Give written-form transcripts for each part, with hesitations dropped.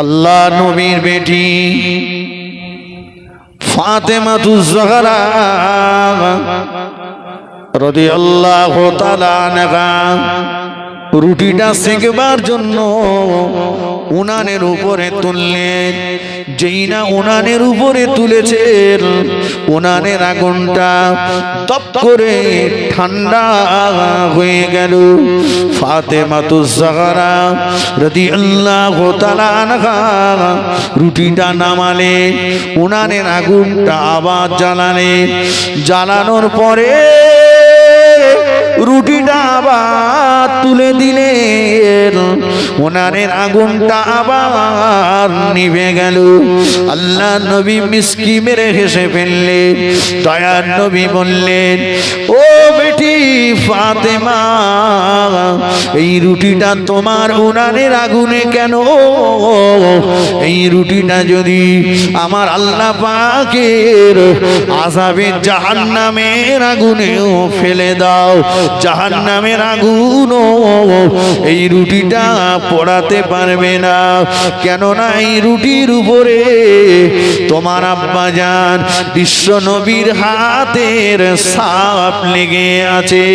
আল্লাহ নবীর বেটি ফাতেমাতুজ জাহরা রাদিয়াল্লাহু তাআলা আনহা রুটিটা সেকবার জন্য উনানের উপরে তুললেন। যেই না উনানের উপরে তুলেছেন, উনানের আগুনটা তপ করে ঠান্ডা হয়ে গেল। ফাতেমাতুজ জাহরা রাদিয়াল্লাহু তাআলা আনহা রুটিটা নামালে, উনানের আগুনটা আবার জ্বালালে। জ্বালানোর পরে রুটিটা আবার তুলে দিলেন, উনানের আগুনটা আবার নিভে গেল। আল্লাহ নবী মিসকি মেরে হেসে ফেললেন। দয়ার নবী বললেন, ও বেটি ফাতেমা, এই রুটিটা তোমার উনানের আগুনে কেন? এই রুটিটা যদি আমার আল্লাহ পাকের আযাবে জাহান্নামের আগুনেও ফেলে দাও, জাহান্নামের আগুনও এই রুটিটা পোড়াতে পারবে না। কেননা এই রুটির উপরে তোমার আব্বাজান বিশ্ব নবীর হাতের ছাপ লেগে আছে।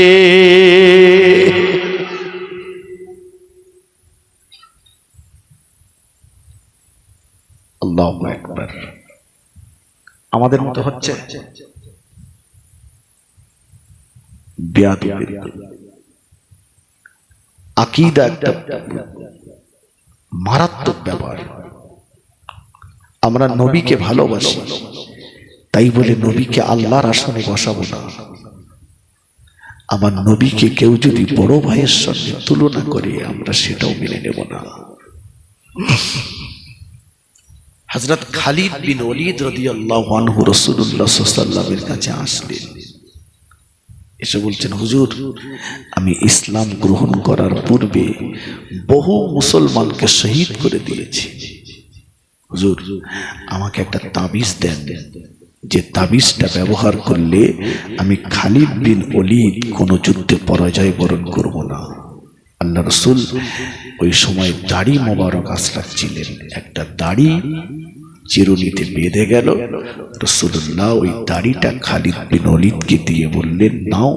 আল্লাহু আকবার। আমাদের মতো হচ্ছে আকীদা একটা মারাত্মক ব্যাপার। আমরা নবীকে ভালোবাসি, তাই বলে নবীকে আল্লাহর আসনে বসাবো না। আমার নবীকে কেউ যদি বড় ভাইয়ের সঙ্গে তুলনা করে, আমরা সেটাও মেনে নেব না। হযরত খালিদ বিন ওলীদ রাদিয়াল্লাহু আনহু রাসূলুল্লাহ সাল্লাল্লাহু আলাইহি ওয়াসাল্লামের কাছে আসলেন। এসে বলছেন, হুজুর, আমি ইসলাম গ্রহণ করার পূর্বে বহু মুসলমানকে শহীদ করে দিয়েছি। হুজুর, আমাকে একটা তাবিজ দেন, যে তাবিজটা ব্যবহার করলে আমি খালিদ বিন ওলীদ কোনো যুদ্ধে পরাজয় বরণ করব না। আল্লাহ রাসূল ওই সময় দাড়ি মোবারক আসলাচ্ছিলেন। একটা দাড়ি চিরুনিতে বেঁধে গেল। রাসূলুল্লাহ ওই দাড়িটা খালিদ বিন ওলীদকে দিয়ে বললেন, নাও,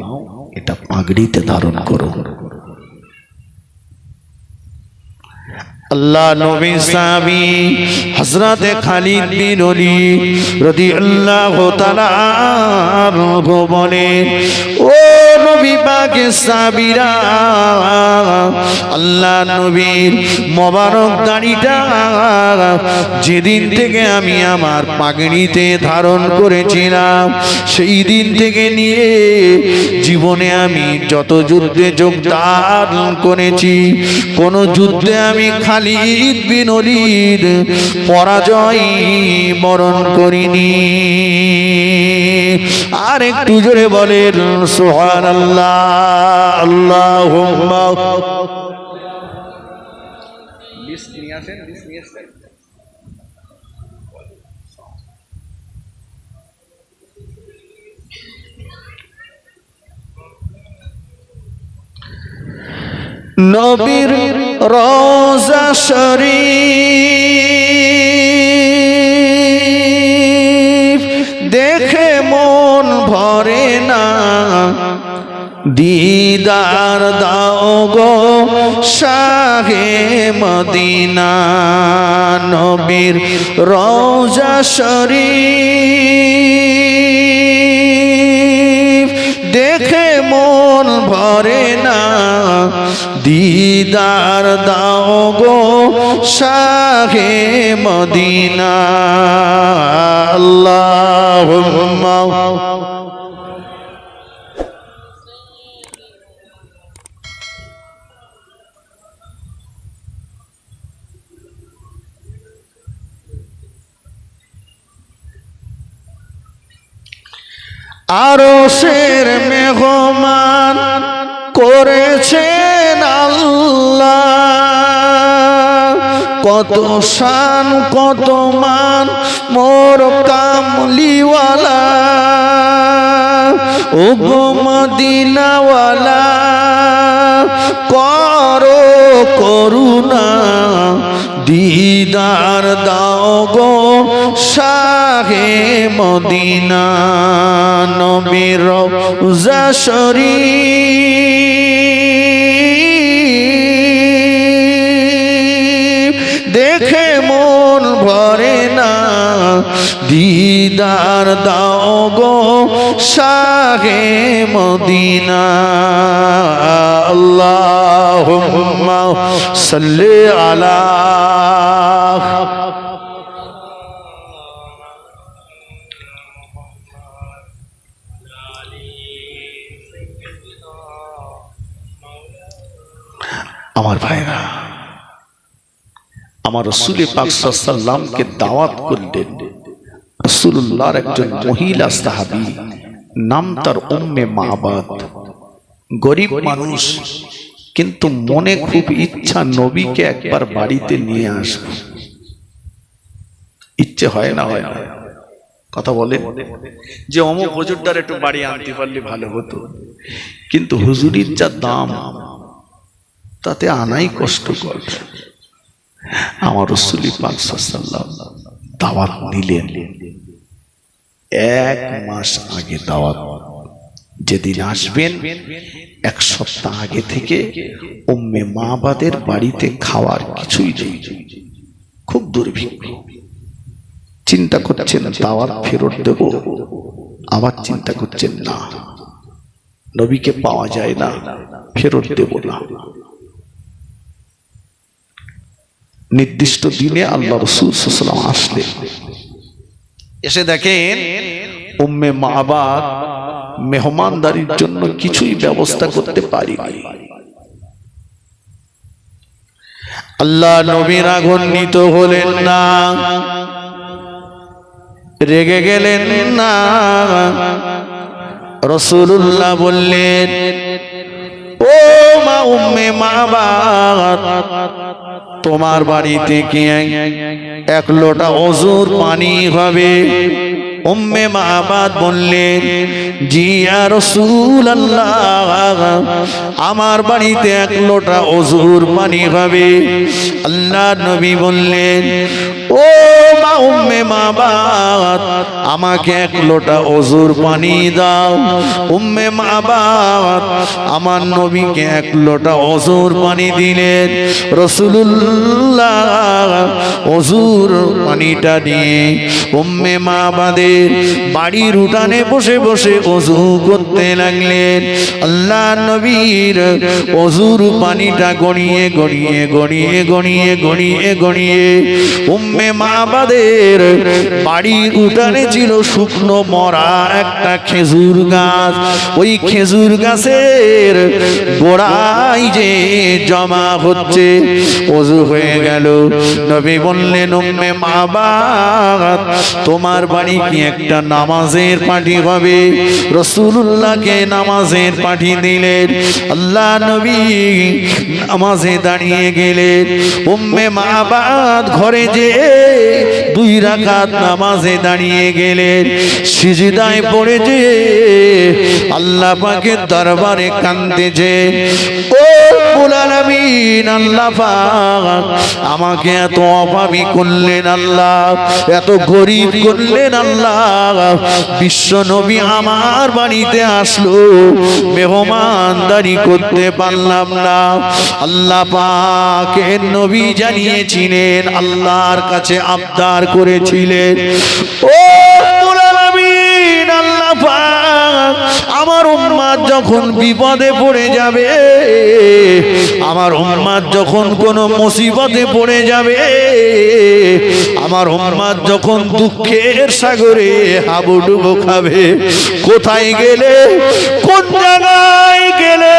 এটা পাগড়িতে ধারণ করো। আল্লাহ নবী সাহাবী হযরত খালিদ বিন ওলীদ রাদিয়াল্লাহু তাআলা আনহু বলেন, ও নবী পাকের সাহাবীরা, আল্লাহ নবীর মোবারক দাড়িটা যেদিন থেকে আমি আমার পাগড়িতে ধারণ করেছিলাম, সেই দিন থেকে নিয়ে জীবনে আমি যত যুদ্ধে যোগদান করেছি, কোন যুদ্ধে আমি খালিদ বিন ওলীদ পরাজয় বরণ করিনি। আর একটু জোরে বলেন সুবহানাল্লাহ। আল্লাহুম্মা নবীর রওজা শরীফ দেখে মন ভরে না, দিদার দাও গো শাহে মদিনা। নবীর রওজা শরীফ দেখে মন ভরে না, দিদার দাও গো শাহে মদিনা। আল্লাহুম্মা আরশের মেহমান করেছেন আল্লাহ, কত শান কত মান মোর কামলিওয়ালা। ও গো মদিনাওয়ালা, করো করুণা দিদার দাও গো শাহে মদিনা নবীর রওজা শরীফ দেখে মন ভরে না দিদার দাও গো শাহে মদিনা আল্লাহুম্মা সাল্লি আলা আমার ভাইরা আমার রাসূল পাক সাল্লাল্লাহু আলাইহি ওয়াসাল্লামকে দাওয়াত করলেন রাসূলুল্লাহর একজন মহিলা সাহাবী নাম তার উম্মে মাবাদ গরিব মানুষ কিন্তু মনে খুব ইচ্ছা নবীকে একবার বাড়িতে নিয়ে আসব ইচ্ছে হয় না কথা বলে যে অমুক হুজুরদার একটু বাড়ি আনতে পারলে ভালো হতো কিন্তু হুজুরির যা দাম তাতে আনাই কষ্টকর আমার রাসূল পাক সাল্লাল্লাহু আলাইহি ওয়াসাল্লাম দাওয়াত নিলেন 1 মাস আগে দাওয়াত যেদিন আসবেন 1 সপ্তাহ আগে থেকে উম্মে মাবাদের বাড়িতে খাওয়ার কিছুই নেই খুব দুর্ভিক্ষ চিন্তা করছেন দাওয়াত ফেরত দেব আবার চিন্তা করছেন না নবীকে পাওয়া যায় না ফেরত দেব না নির্দিষ্ট দিনে আল্লাহ রাসূল সাল্লাল্লাহু আলাইহি ওয়াসাল্লাম আসলেন এসে দেখেন উম্মে মাবাদ মেহমানদারির জন্য কিছুই ব্যবস্থা করতে পারেনি আল্লাহ নবী রাগান্বিত হলেন না রেগে গেলেন না রাসূলুল্লাহ বললেন ও মা উম্মে মাবাদ তোমার বাড়িতে কি 1 লোটা ওযুর পানি হবে উম্মে মাবাদ বললেন জি ইয়া রাসূলুল্লাহ আমার বাড়িতে 1 লোটা ওযুর পানি হবে আল্লাহ নবী বললেন ও মা উম্মে মাবাদ আমাকে 1 লোটা ওযুর পানি দাও উম্মে মাবাদ আমার নবীকে 1 লোটা ওযুর পানি দিলেন রাসূলুল্লাহ ওযুর পানিটা নিয়ে উম্মে মাবাদের বাড়ির উঠানে বসে বসে ওযু করতে লাগলেন আল্লাহ নবীর ওযুর পানিটা গড়িয়ে গড়িয়ে গড়িয়ে গড়িয়ে গড়িয়ে গড়িয়ে উম্মে মাবাদের বাড়ির উঠানে ছিল শুকনো মরা একটা খেজুর গাছ ওই খেজুর গাছের গোড়ায় যে জমা হচ্ছে ওযু হয়ে গেল নবী বললেন উম্মে মাবাদ তোমার বাড়ি কি একটা নামাজের পার্টি হবে রাসূলুল্লাহকে নামাজের পার্টি দিলেন আল্লাহ নবী নামাজে দাঁড়িয়ে গেলেন উম্মে মাবাদ ঘরে যে 2 রাকাত নামাজে দাঁড়িয়ে গেলেন সিজদায় পড়ে যে আল্লাহ পাকের দরবারে কাঁদতেছে ও রব্বুল আলামিন আল্লাহ পাক আমাকে এত অভাবী করলেন আল্লাহ এত গরিব করলেন আল্লাহ বিশ্ব নবী আমার বাড়িতে আসলো মেহমানদারি করতে পারলাম না আল্লাহ পাকের নবী জানিয়েছিলেন আল্লাহর কাছে আবদার করেছিলেন ও রব্বুল আলামিন আল্লাহ পাক আমার উম্মত যখন বিপদে পড়ে যাবে আমার উম্মত যখন কোনো মুসিবতে পড়ে যাবে আমার উম্মত যখন দুঃখের সাগরে হাবুডুবু খাবে কোথায় গেলে কোন জায়গায় গেলে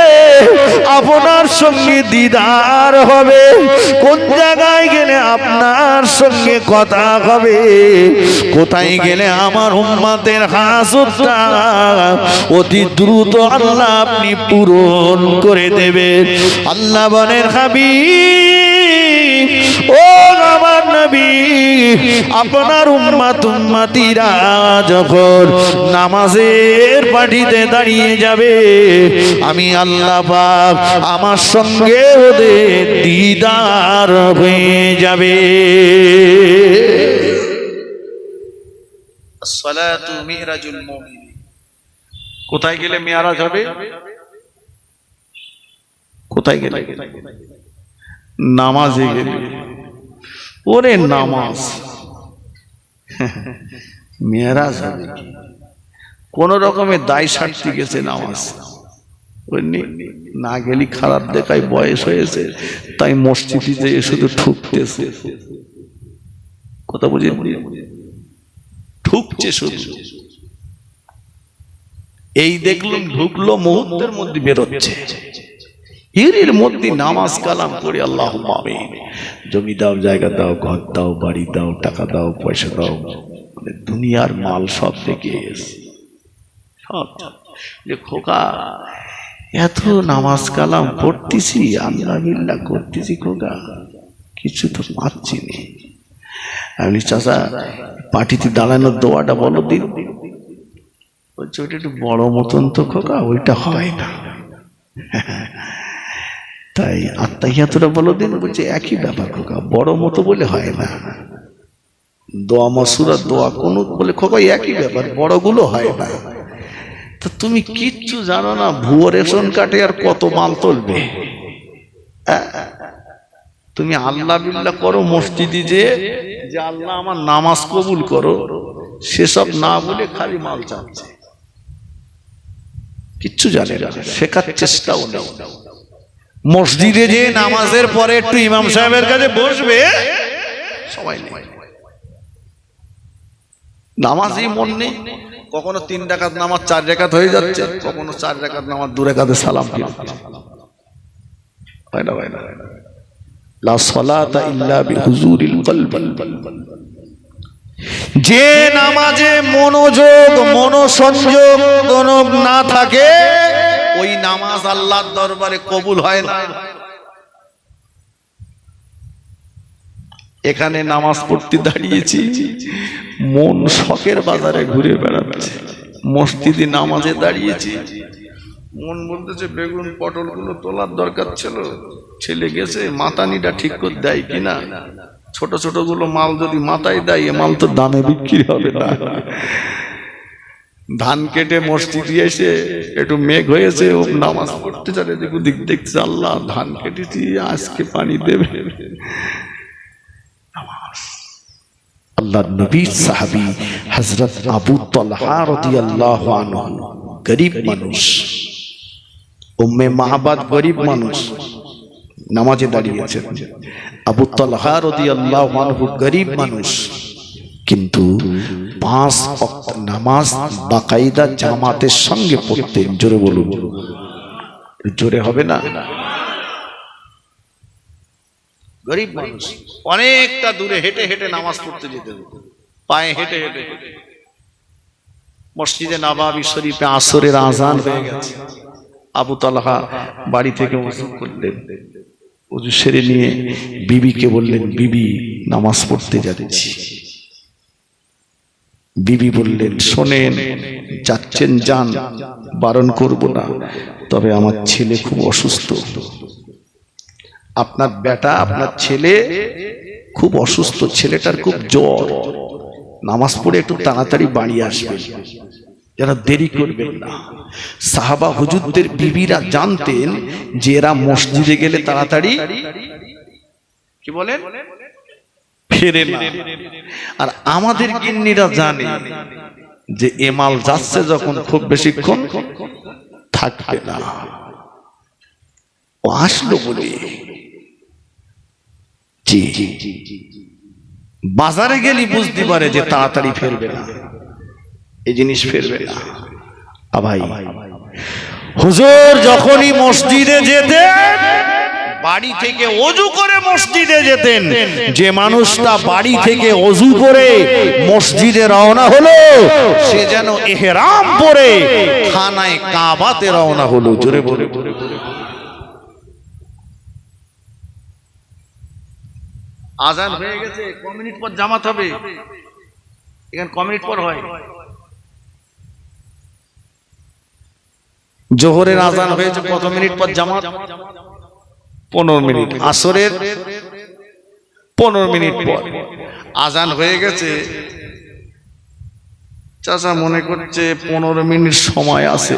আপনার সঙ্গে দিদার হবে কোন জায়গায় গেলে আপনার সঙ্গে কথা হবে কোথায় গেলে আমার উম্মতের হাসুতটা অতি দ্রুত আল্লাহ আপনি পূরণ করে দেবেন আল্লাহ বলেন হাবিব ও আমার নবী আপনার উম্মতিরা যখন নামাজের পাটিতে দাঁড়িয়ে যাবে, আমি আল্লাহ পাক আমার সঙ্গে ওদের দিদার হয়ে যাবে। সালাতু মিরাজুল মুমিন। কোথায় গেলে মেরাজ হবে? কোথায় গেলে? নামাজে গেলে। ওরে নামাজ মেরাজ হবে কোন রকমের দায় সারতে গেছে নামাজ, না গেলি খারাপ দেখায়, বয়স হয়েছে তাই মসজিদে শুধু ঠুকতেছে। কথা বুঝে ঠুকছে শুধু। এই দেখলাম ঢুকলো, মুহূর্তের মধ্যে বেরোচ্ছে। এর মধ্যে নামাজ কালাম করে আল্লাহুম্মা আমিন। জমি দাও, জায়গা দাও, ঘর দাও, বাড়ি দাও, টাকা দাও, পয়সা দাও, দুনিয়ার মাল সব থেকে সব। যে খোকা এত নামাজ কালাম পড়তেছি, আল্লাহ বিল্লাহ করতেছি, খোকা কিছু তো পাচ্ছি না। আমি চাচা পার্টিতে দাঁড়ানোর দোয়াটা বলো দিন। বলছে ওইটা একটু বড় মতন তো খোকা, ওইটা হয় না। তাই আত্মাহিয়াতটা বলো দিন। বলছে একই ব্যাপার খোকা, বড় মতো বলে হয় না। দোয়া মাসুরা, দোয়া কুনুত বলে খোকা একই ব্যাপার, বড়গুলো হয় না। তো তুমি কিচ্ছু জানো না, ভুয়ো রেশন কার্ডে আর কত মাল তুলবে। তুমি আল্লাহ বিল্লাহ করো মসজিদে, যে আল্লাহ আমার নামাজ কবুল করো, সেসব না বলে খালি মাল চাচ্ছে, কিচ্ছু জানে না, শেখার চেষ্টাও নেই। মসজিদে যে নামাজের পরে একটু ইমাম সাহেবের কাছে বসবে, সবাই নামাজই মন নেই। কখনো 3 রাকাত নামাজ 4 রাকাত হয়ে যাচ্ছে, কখনো 4 রাকাত নামাজ 2 রাকাতে সালাম হয় না, হয় না। লা সালাতা ইল্লা বিহুজুরিল কলব। যে নামাজে মনোযোগ মনোসংযোগ না থাকে, ওই নামাজ আল্লাহর দরবারে কবুল হয় না। এখানে নামাজ পড়তে দাঁড়িয়েছি, মন শখের বাজারে ঘুরে বেড়াচ্ছে। মসজিদে নামাজে দাঁড়িয়েছি, মন বলতেছে বেগুন পটল গুলো তোলার দরকার ছিল, ছেলে গেছে মাতানিটা ঠিক করে দেয় কিনা। ছোট ছোট গুলো মাল যদি মাথায় দেয়, এ মাল তো দামে বিক্রি হবে না। ধান কেটে মসজিদে এসে একটু মেঘ হয়েছে, ও নামাজ পড়তে যাবে, দেখতে আল্লাহ ধান কেটেছি, আজকে পানি দেবে। আল্লাহ নবী সাহাবী হযরত আবু তালহা রাদিয়াল্লাহু আনহু, গরীব মানুষ, উম্মে মাহবাদ গরীব মানুষ, নামাজে দাঁড়িয়েছেন। আবু তালহা রাদিয়াল্লাহু আনহু গরীব মানুষ, কিন্তু 5 ওয়াক্ত নামাজ বাকায়দা জামাতের সঙ্গে পড়তেন। জোরে বলুন, জোরে হবে না? গরীব মানুষ, অনেকটা দূরে হেঁটে হেঁটে নামাজ পড়তে যেতেন, পায়ে হেঁটে হেঁটে। মসজিদে নববী শরীফে আসরের আযান হয়ে গেছে। আবু তালহা বাড়ি থেকে ওযু করলেন, ওযু সেরে নিয়ে বিবিকে বললেন, বিবি নামাজ পড়তে যাচ্ছি। বিবি বললেন, শোনেন, যাচ্ছেন যান, বারণ করব না, তবে আমার ছেলে খুব অসুস্থ। আপনার বেটা, আপনার ছেলে খুব অসুস্থ, ছেলেটার খুব জ্বর, নামাজ পড়ে একটু তাড়াতাড়ি বাড়ি আসবেন, যেন দেরি করবেন না। সাহাবা হুজুরদের বিবিরা জানতেন যে এরা মসজিদে গেলে তাড়াতাড়ি কি বলেন ফেরে না। আর আমাদের গিন্নিরা জানে যে এমাল যাচ্ছে যখন খুব বেশিক্ষণ থাকবে না, ও আসলো বলে। জি, বাজারে গেলে বুঝতে পারে যে তাড়াতাড়ি ফেরবে না, এই জিনিস ফেরবে না। ভাই, হুজুর যখনই মসজিদে যেতেন, বাড়ি থেকে ওযু করে মসজিদে যেতেন। যে মানুষটা বাড়ি থেকে ওযু করে মসজিদে রওনা হলো, সে যেন ইহরাম পরে খানায় কাবাতে রওনা হলো। জোরে বলে, আজান হয়ে গেছে, ক মিনিট পর জামাত হবে, এখানে ক মিনিট পর হয়? জোহরের আজান হয়েছে, কত মিনিট পর জামাত? 15 মিনিট। আসরের 15 মিনিট পর আজান হয়ে গেছে। চাচা মনে করছে 15 মিনিট সময় আছে,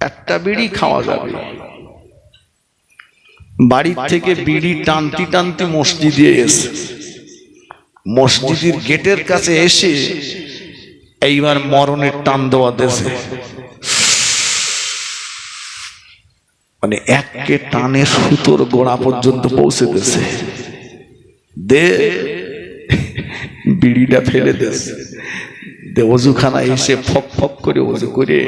একটা বিড়ি খাওয়া যাবে। বাড়ির থেকে বিড়ি টানতি টানতি মসজিদে এসে, মসজিদের গেটের কাছে এসে এইবার মরণের টান দেওয়া দেশে, মানে একে টানে সুতোর গোড়া পর্যন্ত পৌঁছে দিয়েছে, দে বিড়িটা ফেলে দিয়েছে, দে অজুখানা এসে ফক ফক করে অজু করে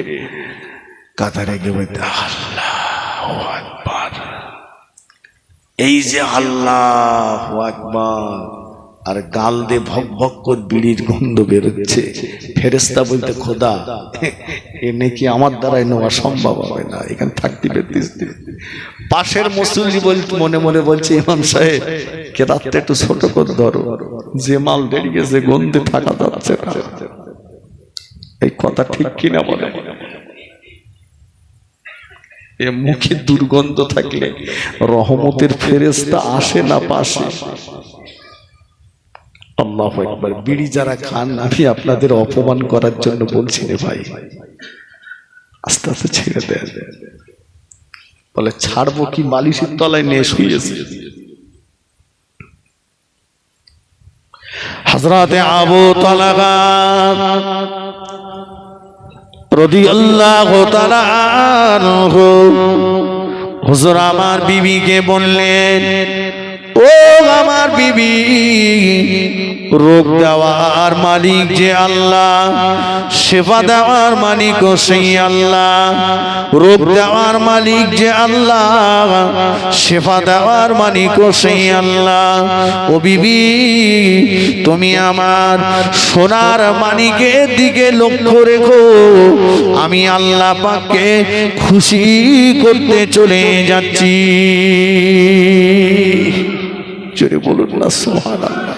কাতারে গিয়ে বলতে আল্লাহু আকবার। এই যে আল্লাহু আকবার আর গাল দিয়ে ভক ভক করে বিড়ির গন্ধ বেরোচ্ছে, ফেরেশতা বলতে খোদা এ নাকি আমার দ্বারাই নেওয়া সম্ভব হবে না, এখানে থাকতে পেতিস। পাশের মুসল্লি বলতে মনে মনে বলছে ইমাম সাহেব কে রাতটা একটু ছোট করে ধরো, যে মাল বেরিয়ে গেছে গন্ধে থাকা যাচ্ছে না। এই কথা ঠিক কিনা বলে? এ মুখে দুর্গন্ধ থাকলে রহমতের ফেরেশতা আসে না পাশে? আল্লাহু আকবার। বিড়ি যারা খান, আমি আপনাদের অপমান করার জন্য বলছি রে ভাই, আস্তে আস্তে ছেড়ে দেন। বলে ছাড়বো কি, মালিশের তলায় নিয়ে শুয়েছে। হযরতে আবু তালহা রাদিয়াল্লাহু তাআলা আনহু হুজুর আমার বিবিকে বললেন, ও আমার বিবি, রোগ দেওয়ার মালিক যে আল্লাহ, শিফা দেওয়ার মালিক ও সেই আল্লাহ। রোগ দেওয়ার মালিক যে আল্লাহ, শিফা দেওয়ার মালিক ও সেই আল্লাহ। ও বিবি, তুমি আমার সোনার মানিকের দিকে লক্ষ্য রেখো, আমি আল্লাহ পাককে খুশি করতে চলে যাচ্ছি। জোরে বলুন না সুবহানাল্লাহ।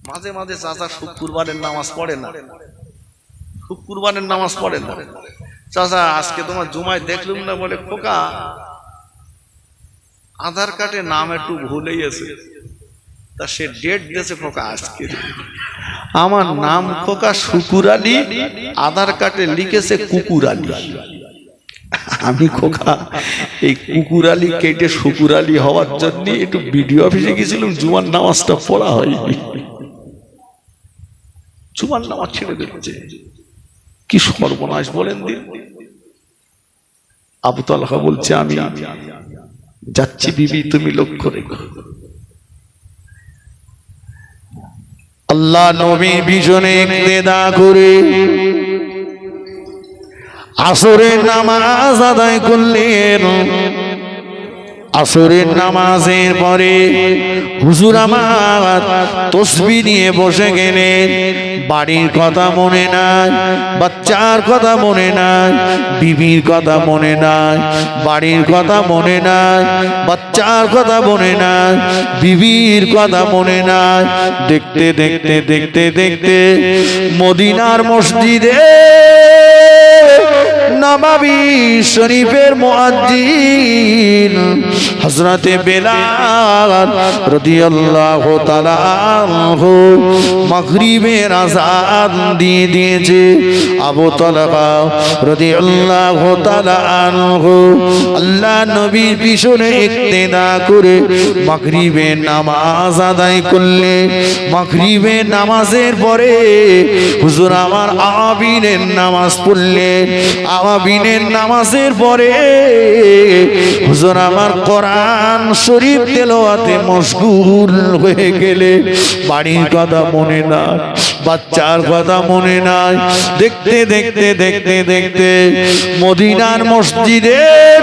মাঝে মাঝে চাচা শুক্রবারের নামাজ পড়ে না, শুক্রবারের নামাজ পড়ে না। চাচা আজকে তোমার জুমায় দেখলুম না, বলে খোকা আধার কার্ডে নাম একটু ভুলে গেছে, তা সে ডেট দিয়েছে খোকা আজকে। আমার নাম খোকা শুকুর আলী, আধার কার্ডে লিখেছে কুকুর আলী। আমি খোকা এই কুকুর আলী কেটে শুকুর আলী হওয়ার জন্য একটু বিডিও অফিসে গেছিলাম, জুমার নামাজটা পড়া হয়নি। জুমার নামাজ ছেড়ে দিচ্ছে, কি সর্বনাশ বলেন দিন। আবু তালহা বলছে আমি যাচ্ছি বিবি, তুমি লক্ষ্য রেখো। আল্লাহ নবী ভীষণে ইক্তেদা করে আসরের নামাজ আদায় করলেন। আসরের নামাজের পরে হুজুর আমার তাসবিহ নিয়ে বসে গেলেন। বাড়ির কথা মনে নাই, বাচ্চার কথা মনে নাই, বিবির কথা মনে নাই, বাড়ির কথা মনে নাই, বাচ্চার কথা মনে নাই, বিবির কথা মনে নাই। দেখতে দেখতে দেখতে দেখতে মদিনার মসজিদে নববী শরীফের মুয়াজ্জিন হযরতে বেলাল রাদিয়াল্লাহু তাআলা আনহু মাগরিবের আযান দিয়ে দিয়েছে। আবু তালহা রাদিয়াল্লাহু তাআলা আনহু আল্লাহ নবীর পিছনে ইক্তেদা করে মাগরিবের নামাজ আদায় করলে। মাগরিবের নামাজের পরে হুজুর আমার আওয়াবিনের নামাজ পড়লেন। আওয়াবিনের নামাজের পরে হুজুর আমার কোরআন শরীফ তেলাওয়াতে মশগুল হয়ে গেলে। বাড়ির কথা মনে নাই, বাচ্চার কথা মনে নাই। দেখতে দেখতে দেখতে দেখতে মদিনার মসজিদে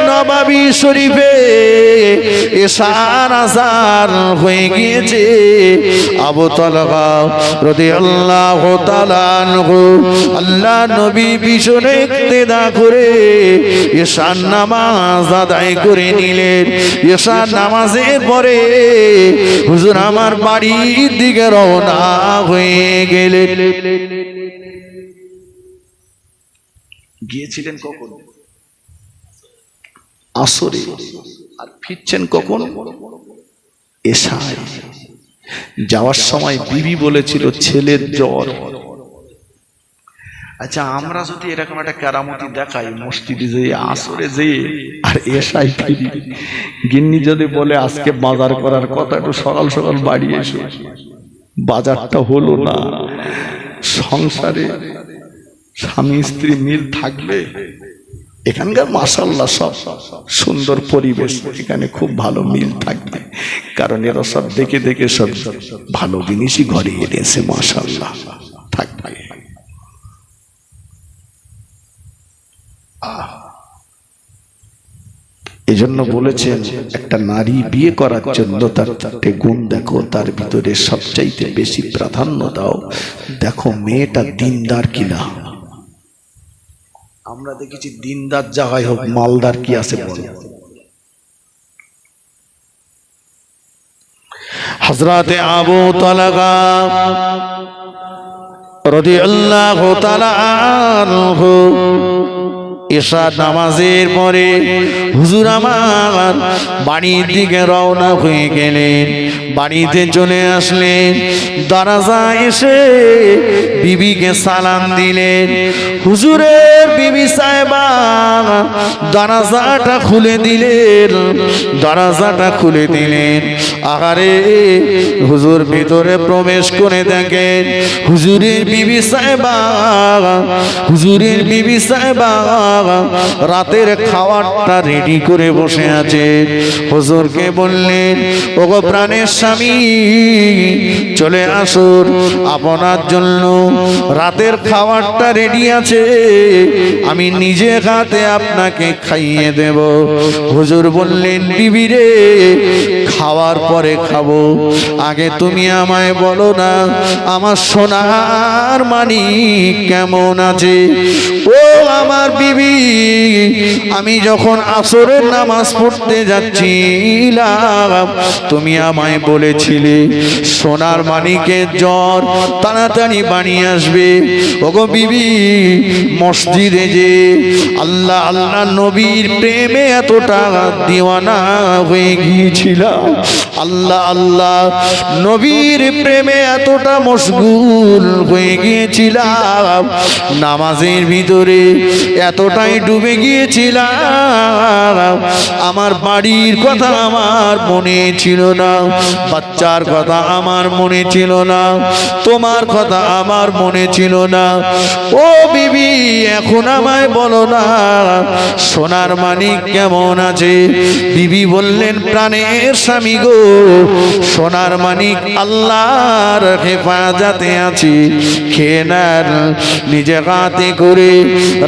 নববী শরীফে এশার আযান হয়ে গিয়েছে। আবু তালহা রাদিয়াল্লাহু তাআলা আনহু আল্লাহ নবী পিছনে ইক্তেদা করে এশার নামাজ আদায় করে নিলেন। এশার নামাজের পরে হুজুর আমার বাড়ির দিকে রওনা হয়ে গেলেন। গিয়েছিলেন কখন? আসরে। আর ফিরছেন কখন? এশায়। যাওয়ার সময় বিবি বলেছিল ছেলের জ্বর। আচ্ছা, আমরা যদি এরকম একটা কেরামতি দেখাই মসজিদে যেয়ে আসরে যেয়ে আর এশায় ফিরি, গিন্নি যদি বলে আজকে বাজার করার কথা, একটু সকাল সকাল বাড়ি এসো, বাজারটা হলো না, সংসারে স্বামী স্ত্রী মিল থাকবে? এখানকার মাশাআল্লাহ সব সুন্দর পরিবেশ, এখানে খুব ভালো মিল থাকবে, কারণ এরা সব দেখে দেখে সব ভালো জিনিসই ঘরে এনেছে। মাশাআল্লাহ থাকবে। এজন্য বলেছেন একটা নারী বিয়ে করার জন্য তার চারটে গুণ দেখো, তার ভিতরে সবচাইতে বেশি প্রাধান্য দাও। দেখো মেয়েটা দিনদার কিনা। আমরা দেখেছি দিনদার যা হয় হোক, মালদার কি আছে বল? হযরতে আবু তালহা রাদিয়াল্লাহু তাআলা আনহু এশার নামাজের পরে হুজুর আমার বাড়ির দিকে রওনা হয়ে গেলেন। বাড়িতে চলে আসলেন, দরজায় এসে বিবিকে সালাম দিলেন। হুজুরের বিবি সাহেবা দরজাটা খুলে দিলেন, দরজাটা খুলে দিলেন। আহারে হুজুর ভিতরে প্রবেশ করে দেখেন হুজুরের বিবি সাহেবা, হুজুরের বিবি সাহেবা রাতের খাবারটা রেডি করে বসে আছে। হুজুরকে বললেন, ওগো প্রাণের স্বামী, চলে আসুন, আপনার জন্য রাতের খাবারটা রেডি আছে, আমি নিজে হাতে আপনাকে খাইয়ে দেব। হুজুর বললেন, বিবি রে, খাওয়ার পরে খাবো, আগে তুমি আমায় বলো না আমার সোনার মানিক কেমন আছে। ও আমার বিবি, আমি যখন আসরের নামাজ পড়তে যাচ্ছিলাম তুমি আমায় বলেছিলে সোনার মানিকের জ্বর তাড়াতাড়ি বাড়ি আসবে। ওগো বিবি, মসজিদে যে আল্লাহ আল্লাহ নবীর প্রেমে এতটা দিওয়ানা হয়ে গিয়েছিলাম, আল্লাহ আল্লাহ নবীর প্রেমে এতটা মশগুল হয়ে গিয়েছিলাম, নামাজের ভিতরে এতটাই ডুবে গিয়েছিলাম, আমার বাড়ির কথা আমার মনে ছিল না, বাচ্চার কথা আমার মনে ছিল না, তোমার কথা আমার মনে ছিল না। ও বিবি, এখন আমায় বলো না সোনার মানিক কেমন আছে। বিবি বললেন, প্রাণের স্বামী গো, সোনার মানিক আল্লাহর হেফাজতে আছে, খেয়ে নেন। নিজে হাতে করে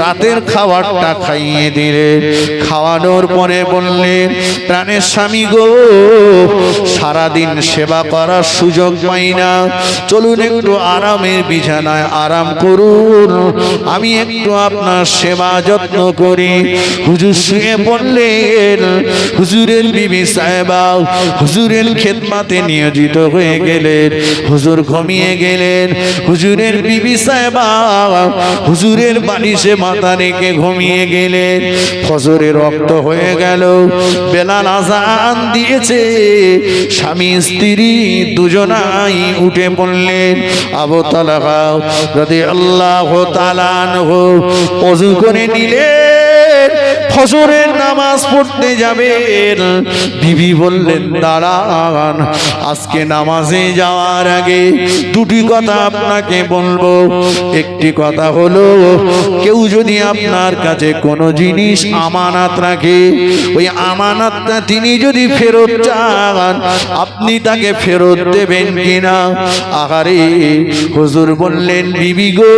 রাতের খাবারটা খাইয়ে দিলেন। খাওয়ানোর পরে বললেন, প্রাণের স্বামী গো, সারাদিন সেবা করার সুযোগ পাই না, চলুন একটু আরামের বিছানায় আরাম করুন, আমি একটু আপনার সেবা যত্ন করি। হুজুর শুয়ে পড়লেন। হুজুরের বিবি সাহেবা হুজুরের খেদমাতে নিয়োজিত হয়ে গেলেন। হুজুর ঘুমিয়ে গেলেন। হুজুরের বিবি সাহেবা হুজুরের বালিশে মাথা রেখে ঘুমিয়ে গেলেন। ফজরের রক্ত হয়ে গেল, বেলাল আযান দিয়েছে। স্বামী স্ত্রী দুজনাই উঠে পড়লেন। আবু তালহা রাদিয়াল্লাহু তাআলা আনহু ওযু করে নিলেন, ফজরের নামাজ পড়তে যাবেন। বিবি বললেন দাঁড়ান, আজকে নামাজে যাওয়ার আগে দুটি কথা আপনাকে বলবো। একটি কথা হলো, কেউ যদি আপনার কাছে কোনো জিনিস আমানত রাখে, ওই আমানতটা তিনি যদি ফেরত চান, আপনি তাকে ফেরত দেবেন কিনা? আহারে, হুজুর বললেন বিবি গো,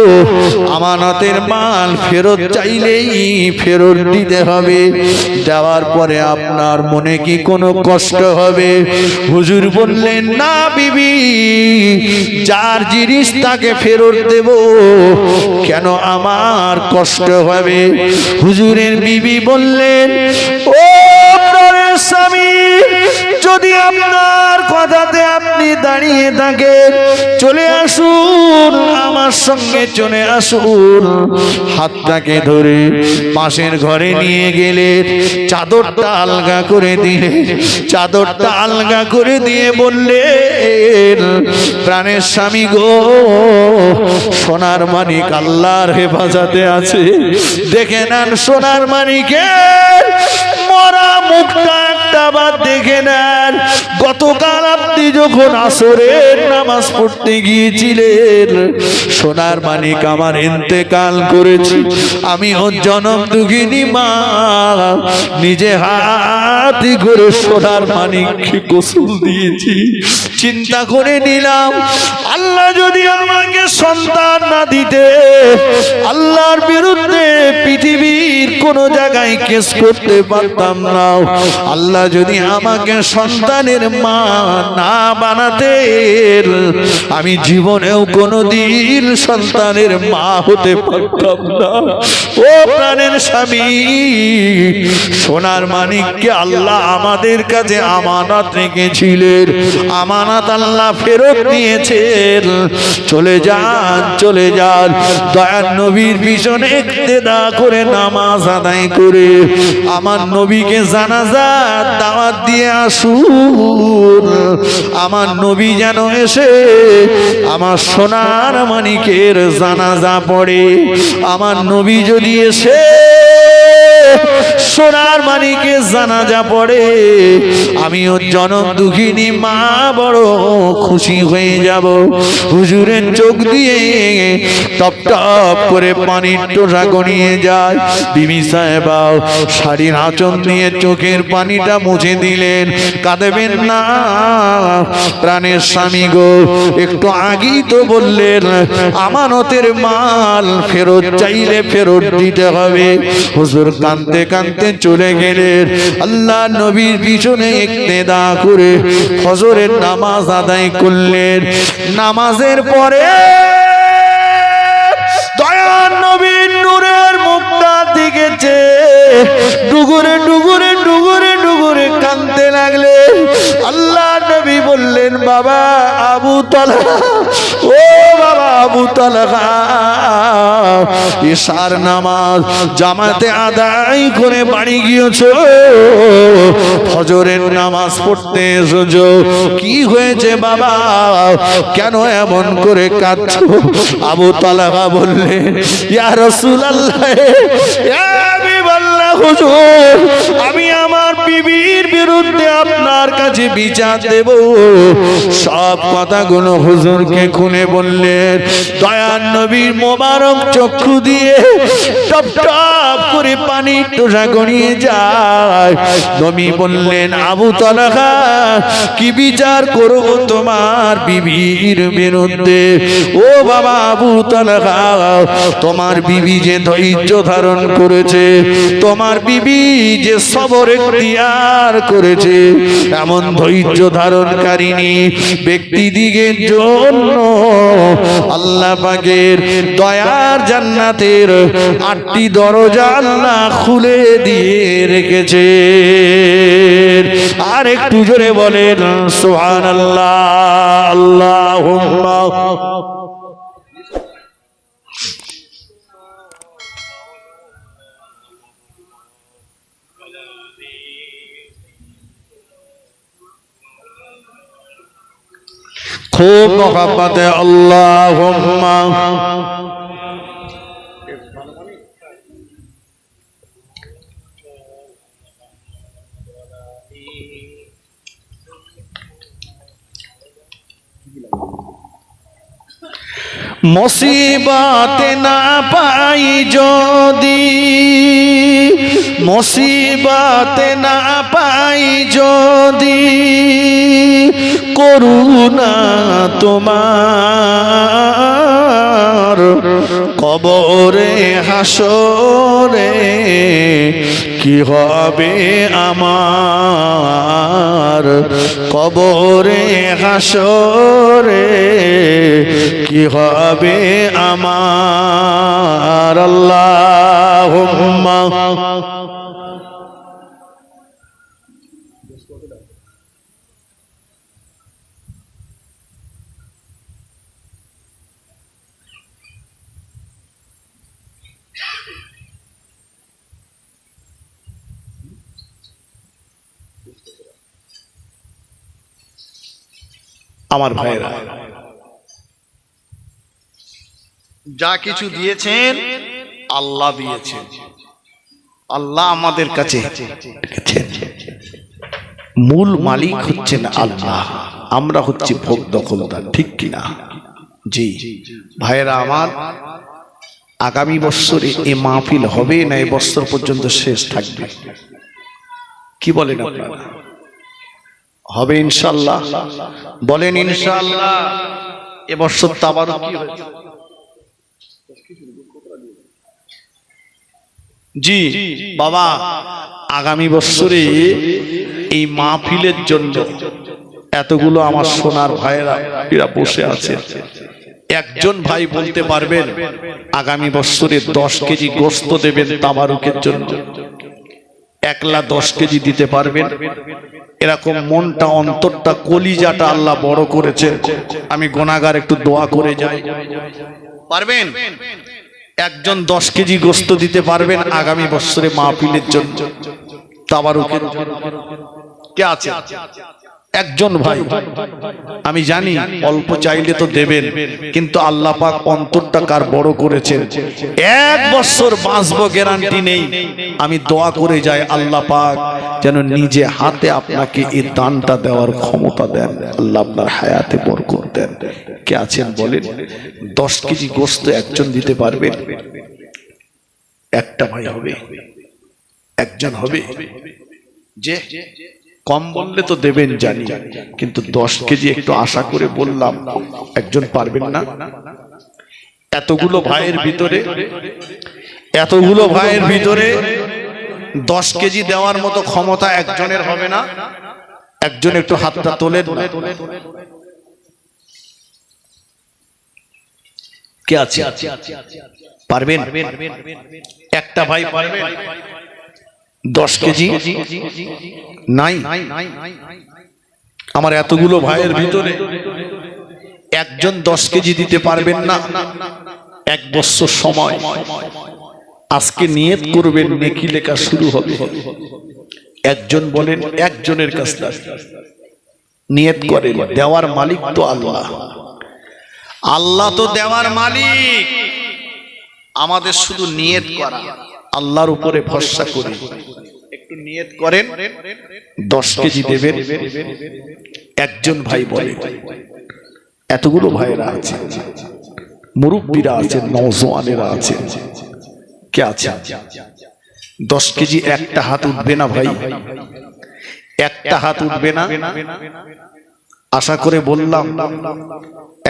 আমানতের মাল ফেরত চাইলেই ফেরত দিতে হবে। দেওয়ার পরে আপনার মনে কি কোনো কষ্ট হবে? হুজুর বললেন না বিবি, যার জিনিস তাকে ফেরত দেব, কেন আমার কষ্ট হবে? হুজুরের বিবি বললেন, ও প্রাণের স্বামী, যদি আপনার কথাতে আপনি দাঁড়িয়ে থাকেন, চলে আসুন, আমার সঙ্গে চলে আসুন। হাতটাকে ধরে পাশের ঘরে নিয়ে গেলে চাদরটা আলগা করে দিলে, চাদরটা আলগা করে দিয়ে বললেন, প্রাণের স্বামী গো, সোনার মানিক আল্লাহর হেফাজতে আছে, দেখে নেন সোনার মানিকের মরা মুখটা একটা বার দেখে নেন। গতকাল আপনি যখন আসরের নামাজ পড়তে গিয়েছিলেন, সোনার মানিক আমার ইন্তেকাল করেছে, আমি ওর জনম দুঃখিনী মা নিজে হাতে করে সোনার মানিককে গোসল দিয়েছি। চিন্তা করে নিলাম, আল্লাহ যদি আমাকে সন্তান না দিতে, আল্লাহর বিরুদ্ধে পৃথিবীর কোন জায়গায় কেস করতে পারতাম না। আল্লাহ যদি আমাকে সন্তানের মা না বানাতেন, আমি জীবনেও কোনোদিন সন্তানের মা হতে পারতাম না। ও প্রাণের স্বামী, সোনার মানিককে আল্লাহ আমাদের কাছে আমানত রেখেছিলেন, আমানত আল্লাহ ফেরত নিয়েছেন। চলে যান, চলে যান, দয়ার নবীর পিছনে ইক্তেদা করে নামাজ আদায় করে আমার নবীকে জানাজার দাওয়াত দিয়ে আসুন। আমার নবী যেন এসে আমার সোনার মানিকের জানাজা পড়ে। আমার নবী যদি এসে সোনার মানিকের জানাজা পড়ে, আমিও জনম দুঃখিনী মা বড় খুশি হয়ে যাব। হুজুরের চোখ দিয়ে টপ টপ করে পানির টোটা গড়িয়ে যায়। বিবি সাহেবা শাড়ির আঁচল নিয়ে চোখের পানিটা মুছে দিলেন। কাঁদবেন না প্রাণের স্বামী গো, একটু আগেই তো বললেন আমানতের মাল ফেরত চাইলে ফেরত দিতে হবে। হুজুর কাঁদতে কাঁদতে চলে গেলেন। আল্লাহ নবীর পিছনে ইক্তেদা করে ফজরের নামাজ আদায় করলেন। নামাজের পরে দয়ার নবীর নূরের মুখটা দিকেছে, ডুগুরে ডুগুরে ডুগুরে ডুগুরে কাঁদতে লাগলেন। আল্লাহ নবী বললেন, বাবা আবু তালহা, ও বাবা আবু তালহা, ইশার নামাজ জামাতে আদায় করে বাড়ি গিয়েছো, ফজরের নামাজ পড়তে এসেছো, কি হয়েছে বাবা, কেন এমন করে কাঁদছো? আবু তালহা বললেন, ইয়া রাসূলুল্লাহ, ইয়া হাবিবাল্লাহ, হুজুর আমি আমার বিবির বিরুদ্ধে আপনার কাছে বিচার দেব। সব কথাগুলো হুজুরকে খুলে বললেন। দয়ার নবীর মোবারক চক্ষু দিয়ে টপ টপ করে পানি টোসা গড়িয়ে যায়। নবী বললেন, আবু তালহা, কি বিচার করব তোমার বিবির বিরুদ্ধে? ও বাবা আবু তালহা, তোমার বিবি যে ধৈর্য ধারণ করেছে, তোমার বিবি যে সবর ইখতিয়ার করেছে, এমন ধৈর্য ধারণকারিনী ব্যক্তি দিগের জন্য আল্লাহ পাকের দয়ার জান্নাতের 8টি দরজা আল্লাহ খুলে দিয়ে রেখেছে। আর একটু জোরে বলেন সুবহানাল্লাহ। আল্লাহুম্মা খুব মোহাব্বতে আল্লাহুম্মা মুসিবতে না পাই যদি, মুসিবতে না পাই যদি, করুণা তোমার কবরে হাসরে কি হবে আমার, কবরে হাসরে কি হবে আমার। আল্লাহুম্মা আমার ভাইরা, যা কিছু দিয়েছেন আল্লাহ দিয়েছেন, আল্লাহ আমাদের কাছে মূল মালিক হচ্ছেন আল্লাহ, আমরা হচ্ছি ভোগ দখলদার, ঠিক কিনা? জি ভাইরা আমার, আগামী বছরে এ মাহফিল হবে না এ বছর পর্যন্ত শেষ থাকবে, কি বলেন আপনারা? হবে ইনশাআল্লাহ? বলেন ইনশাআল্লাহ। এবছর তাবারুক কি হয়েছে? জি বাবা, আগামী বছরে এই মাহফিলের জন্য এতগুলো আমার সোনার ভাইরা এরা বসে আছে, একজন ভাই বলতে পারবেন আগামী বছরে 10 কেজি গোশত দেবেন তাবারুকের জন্য? একলা 10 কেজি দিতে পারবেন? এরকম মনটা, অন্তরটা, কলিজাটা আল্লাহ বড় করেছে। আমি গুনাহগার, একটু দোয়া করে যাই। পারবেন? একজন 10 কেজি গোশত দিতে পারবেন আগামী বছরে মাহফিলের জন্য, তাবারুকের জন্য? কে আছে? একজন ভাই। আমি জানি অল্প চাইলে তো দেবেন, কিন্তু আল্লাহ পাক অন্তরটা কার বড় করেছেন। 1 বছর বাঁচবো গ্যারান্টি নেই, আমি দোয়া করে যাই আল্লাহ পাক যেন নিজে হাতে আপনাকে এই দানটা দেওয়ার ক্ষমতা দেন, আল্লাহ আপনার হায়াতে বরকত দেন। কে আছেন বলেন? 10 কেজি গোশত একজন দিতে পারবেন? একটা ভাই হবে, একজন হবে। যে কম বললে তো দেবেন জানি, কিন্তু 10 কেজি একটু আশা করে বললাম, একজন পারবেন না? এতগুলো ভাইয়ের ভিতরে, এতগুলো ভাইয়ের ভিতরে 10 কেজি দেওয়ার মতো ক্ষমতা একজনের হবে না? একজন একটু হাতটা তোলেন না। কে আছে? পারবেন? একটা ভাই পারবেন? 10 কেজি নাই? আমার এতগুলো ভাইয়ের ভিতরে একজন 10 কেজি দিতে পারবেন না? 1 বছর সময়, আজকে নিয়ত করবেন, নেকি লেখা শুরু হবে। একজন বলেন, একজনের কাছে নিয়ত করেন। দেওয়ার মালিক তো আল্লাহ, আল্লাহ তো দেওয়ার মালিক, আমাদের শুধু নিয়ত করা, আল্লাহর উপরে ভরসা করি। একটু নিয়ত করেন 10 কেজি দেবেন। একজন ভাই বলে, এতগুলো ভাইরা আছে, মুরব্বীরা আছে, নওজওয়ানেরা আছে, কে আছে? 10 কেজি একটা হাত উঠবে না ভাই? একটা হাত উঠবে না? আশা করে বললাম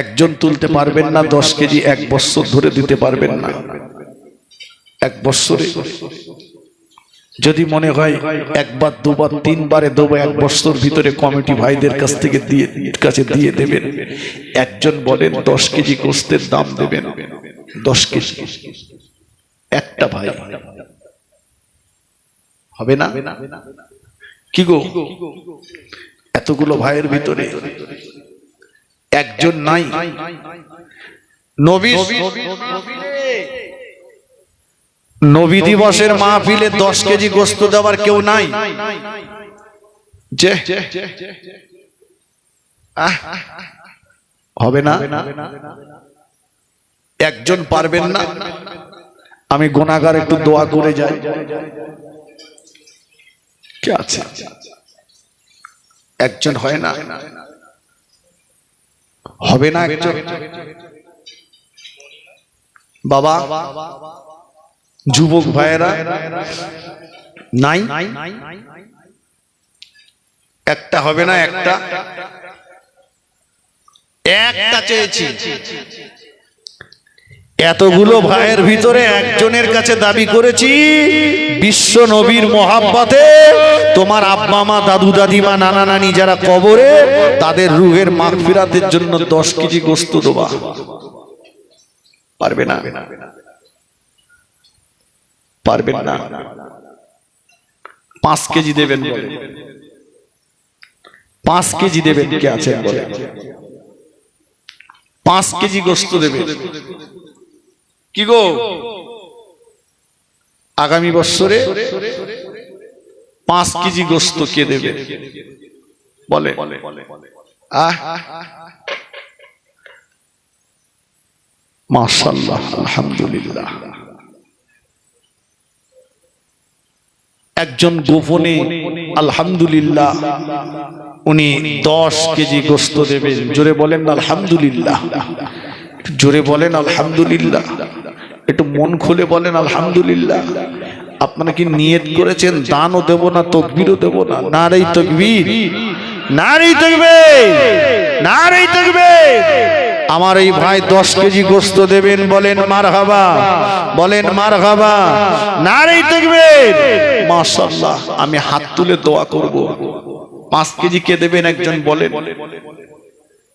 একজন তুলতে পারবেন না 10 কেজি? 1 বছর ধরে দিতে পারবেন না? 1 বছরে যদি মনে হয় একবার, দুবার, 3 বারে দেবো, 1 বছর ভিতরে কমিটি ভাইদের কাছ থেকে দিয়ে দেবেন। একজন বলেন 10 কেজি গোশতের দাম দেবেন? 10 কেজি একটা ভাই হবে না? কি গো, এতগুলো ভাইয়ের ভিতরে একজন নাই? নবী দিবসের মাহফিলে 10 কেজি গোশত দেওয়ার কেউ নাই? যে হবে না? একজন পারবেন না? আমি গুনাহগার, একটু দোয়া করে যাই। কে আছে? একজন হয় না? হবে না একজন বাবা, যুবক ভাইয়েরা নাই, একটা হবে না, একটা একটা চেয়েছি। এতগুলো ভাইয়ের ভিতরে একজনের কাছে দাবি করেছি, বিশ্ব নবীর মহাব্বতে তোমার আব্বা মা, দাদু দাদিমা, নানা নানি যারা কবরে, তাদের রুহের মাগফিরাতের জন্য 10 কেজি গোশত দেবা। পারবে না? পারবেন না? 5 কেজি দেবেন বলে, 5 কেজি দেবেন, কে আছেন বলে? 5 কেজি গোশত দেবেন। কি গো, আগামী বছরে 5 কেজি গোশত কে দেবে বলে? মাশাআল্লাহ, আলহামদুলিল্লাহ। একজন গোপনে আলহামদুলিল্লাহ উনি 10 কেজি গোশত দেবেন। জোরে বলেন আলহামদুলিল্লাহ, জোরে বলেন আলহামদুলিল্লাহ, একটু মন খুলে বলেন আলহামদুলিল্লাহ। আপনারা কি নিয়ত করেছেন দানও দেব না, তাকবীরও দেব না? নারে তাকবীর, নারে তাকবীর, নারে তাকবীর। আমার এই ভাই 10 কেজি গোশত দেবেন, বলেন মারহাবা, বলেন মারহাবা, নারে তাকবীর। মাশাআল্লাহ, আমি হাত তুলে দোয়া করব। 5 কেজি কে দেবেন একজন বলেন?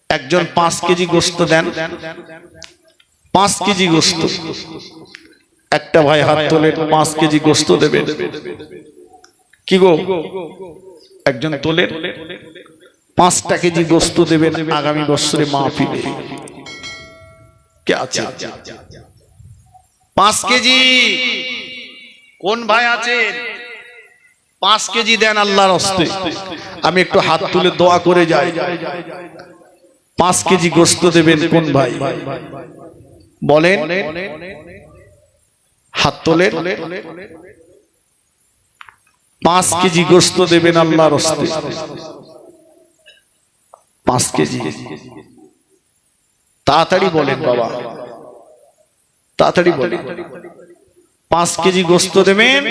একজন 5 কেজি গোশত দেন। 5 কেজি গোশত, একটা ভাই হাত তোলেন, 5 কেজি গোশত দেবেন। কি গো, একজন তোলেন, 5টা কেজি গোশত দেবেন আগামী বছরে মাহফিলে। কে আছে? 5 কেজি কোন ভাই আছেন? 5 কেজি দেন আল্লাহর হস্তে। আমি একটু হাত তুলে দোয়া করে যাই। 5 কেজি গোশত দেবেন কোন ভাই বলেন? হাত তোলেন। 5 কেজি গোশত দেবেন আল্লাহর হস্তে। 5 কেজি, তাড়াতাড়ি বলেন বাবা, তাড়াতাড়ি বলেন। 5 কেজি গোশত দেবেন,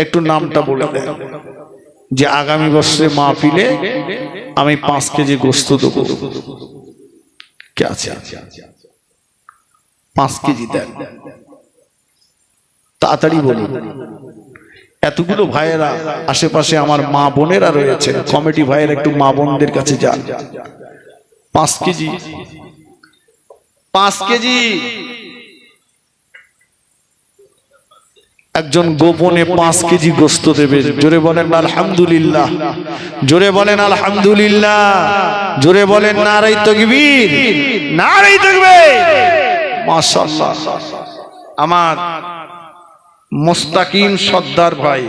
একটু নামটা বলে দেন যে আগামী বছরে মাহফিলে আমি 5 কেজি গোশত দেব। কে আছে? 5 কেজি দেন, তাড়াতাড়ি বলুন। এতগুলো ভাইয়েরা আশেপাশে আমার মা বোনেরা রয়েছে, কমিটি ভাইয়েরা একটু মা বোনদের কাছে যান। 5 কেজি, 5 কেজি। একজন গোপনে 5 কেজি গোশত দেবে। জোরে বলেন আলহামদুলিল্লাহ, জোরে বলেন আলহামদুলিল্লাহ, জোরে বলেন নারে তাকবীর, নারে তাকবীর। মাশাআল্লাহ, আমার মুস্তাকিম সর্দার ভাই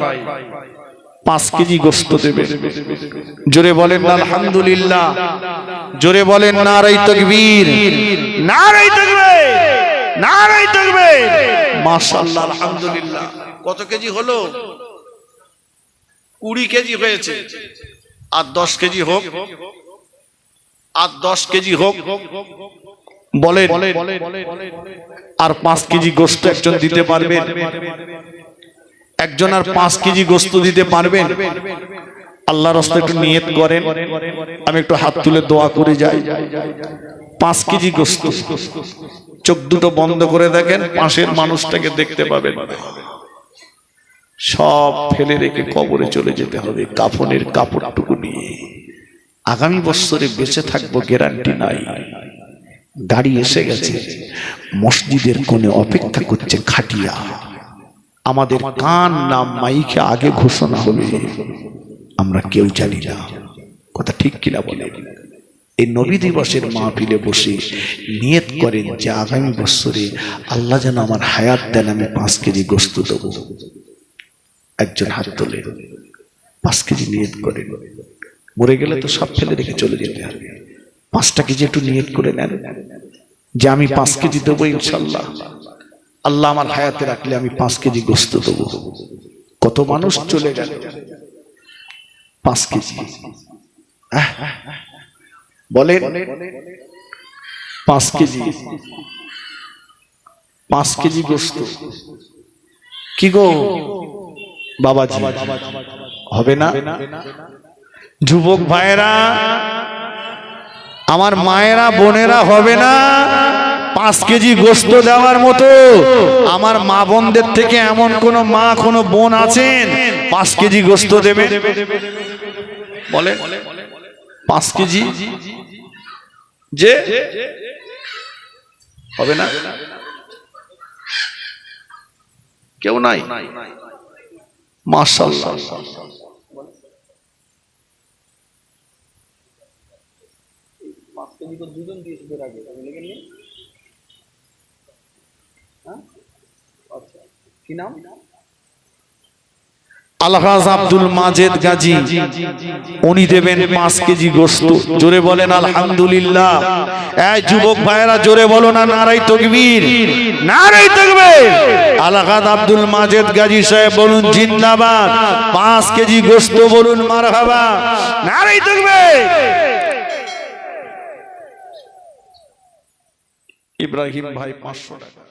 5 কেজি গোশত দেবে। জোরে বলেন আলহামদুলিল্লাহ, জোরে বলেন নারে তাকবীর, নারে তাকবীর, নারে তাকবীর। মাশাআল্লাহ, আলহামদুলিল্লাহ। কত কেজি হলো? 20 কেজি হয়েছে। আর 10 কেজি হোক, আর 10 কেজি হোক বলেন। আর 5 কেজি গোশত একজন দিতে পারবেন? একজন আর 5 কেজি গোশত দিতে পারবেন? আল্লাহর রাস্তায় একটু নিয়ত করেন, আমি একটু হাত তুলে দোয়া করে যাই। 5 কেজি গোশত, চোখ দুটো বন্ধ করে দেখেন, পাশের মানুষটাকে দেখতে পাবেন। সব ফেলে রেখে কবরে চলে যেতে হবে কাফনের কাপড়টুকু নিয়ে। আগামী বছরে বেঁচে থাকবো গ্যারান্টি নাই। গাড়ি এসে গেছে, মসজিদের কোণে অপেক্ষা করছে খাটিয়া। আমাদের কান নাম মাইকে আগে ঘোষণা হবে, আমরা কেউ জানি না। কথা ঠিক কিনা বলে? এই নবী দিবসের মাহফিলে বসে নিয়ত করেন যে আগামী বছরে আল্লাহ যেন আমার হায়াত দেন, আমি 5 কেজি গোশত দেবো। একজন হাত তোলে, 5 কেজি নিয়ত করেন। মরে গেলে তো সব ফেলে রেখে চলে যেতে হবে। 5টা কেজি একটু নিয়ত করে নেন যে আমি 5 কেজি দেবো ইনশাল্লাহ। আল্লাহ আমার হায়াতে রাখলে আমি 5 কেজি গোশত দেবো। কত মানুষ চলে গেল, 5 কেজি বলেন। 5 কেজি 5 কেজি গোস্ত কি গো বাবাজি হবে না? যুবক ভাইরা আমার মায়েরা বোনেরা হবে না 5 কেজি গোস্ত দেওয়ার মতো? আমার মা বোনদের থেকে এমন কোন মা কোন বোন আছেন 5 কেজি গোস্ত দেবে? বলে 5 কেজি যে হবে না? কেউ নাই? মাশাআল্লাহ। আলহাজ আব্দুল মাজেদ গাজী উনি দেবেন 5 কেজি গোস্ত। জোরে বলেন আলহামদুলিল্লাহ। এই যুবক ভাইরা জোরে বলো না নারায়ে তাকবীর, নারায়ে তাকবীর। আলহাজ আব্দুল মাজেদ গাজী সাহেব বলুন জিন্দাবাদ। 5 কেজি গোস্ত বলুন মারহাবা, নারায়ে তাকবীর। ইব্রাহিম ভাই 500 টাকা।